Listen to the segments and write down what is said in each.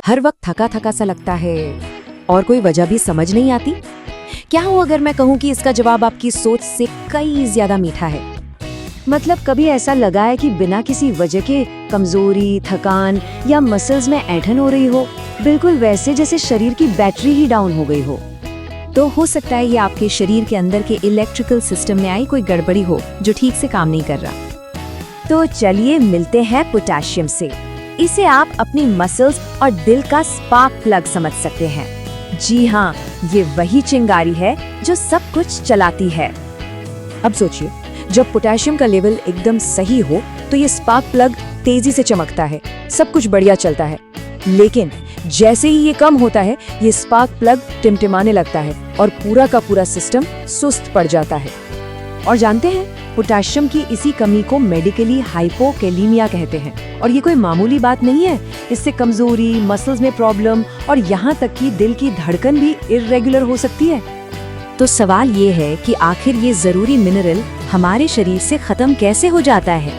हर वक्त थका थका सा लगता है और कोई वजह भी समझ नहीं आती। क्या हो अगर मैं कहूँ कि इसका जवाब आपकी सोच से कई ज्यादा मीठा है। मतलब कभी ऐसा लगा है कि बिना किसी वजह के कमजोरी, थकान या मसल्स में ऐंठन हो रही हो, बिल्कुल वैसे जैसे शरीर की बैटरी ही डाउन हो गई हो। तो हो सकता है ये आपके शरीर के अंदर के इलेक्ट्रिकल सिस्टम में आई कोई गड़बड़ी हो जो ठीक से काम नहीं कर रहा। तो चलिए मिलते हैं पोटेशियम से। इसे आप अपनी मसल्स और दिल का स्पार्क प्लग समझ सकते हैं। जी हाँ, ये वही चिंगारी है जो सब कुछ चलाती है। अब सोचिए, जब पोटेशियम का लेवल एकदम सही हो तो ये स्पार्क प्लग तेजी से चमकता है, सब कुछ बढ़िया चलता है। लेकिन जैसे ही ये कम होता है, ये स्पार्क प्लग टिमटिमाने लगता है और पूरा का पूरा सिस्टम सुस्त पड़ जाता है। और जानते हैं, पोटेशियम की इसी कमी को मेडिकली हाइपोकैलिमिया कहते हैं। और ये कोई मामूली बात नहीं है। इससे कमजोरी, मसल्स में प्रॉब्लम और यहाँ तक कि दिल की धड़कन भी इर्रेगुलर हो सकती है। तो सवाल ये है कि आखिर ये जरूरी मिनरल हमारे शरीर से खत्म कैसे हो जाता है।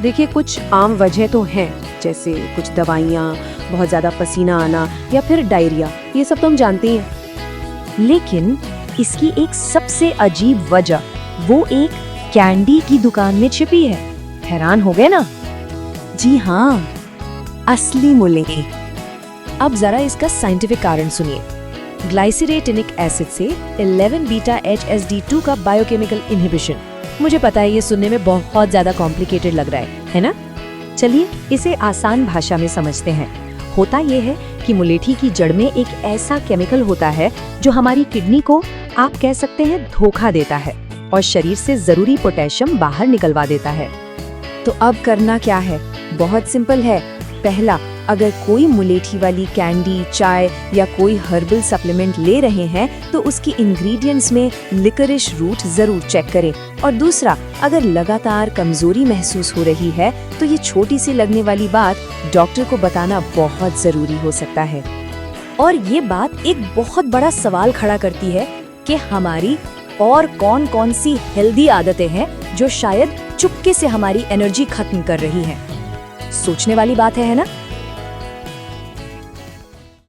देखिए, कुछ आम वजह तो हैं, जैसे कुछ दवाइयाँ, बहुत ज्यादा पसीना आना या फिर डायरिया, ये सब तो हम जानते ही हैं। लेकिन इसकी एक सबसे अजीब वजह वो एक कैंडी की दुकान में छिपी है। हैरान हो गए ना? जी हाँ, असली मूली। अब जरा इसका साइंटिफिक कारण सुनिए। ग्लाइसरेटिनिक एसिड से 11 बीटा HSD2 का बायोकेमिकल इनहिबिशन। मुझे पता है ये सुनने में बहुत ज्यादा कॉम्प्लिकेटेड लग रहा है ना? चलिए इसे आसान भाषा में समझते हैं। होता ये है कि मुलेठी की जड़ में एक ऐसा केमिकल होता है जो हमारी किडनी को, आप कह सकते हैं, धोखा देता है और शरीर से जरूरी पोटेशियम बाहर निकलवा देता है। तो अब करना क्या है? बहुत सिंपल है। पहला, अगर कोई मुलेठी वाली कैंडी, चाय या कोई हर्बल सप्लीमेंट ले रहे हैं तो उसकी इंग्रेडिएंट्स में लिकरिश रूट जरूर चेक करें। और दूसरा, अगर लगातार कमजोरी महसूस हो रही है तो ये छोटी सी लगने वाली बात डॉक्टर को बताना बहुत जरूरी हो सकता है। और ये बात एक बहुत बड़ा सवाल खड़ा करती है कि हमारी और कौन कौन सी हेल्दी आदतें हैं जो शायद चुपके से हमारी एनर्जी खत्म कर रही हैं। सोचने वाली बात है ना?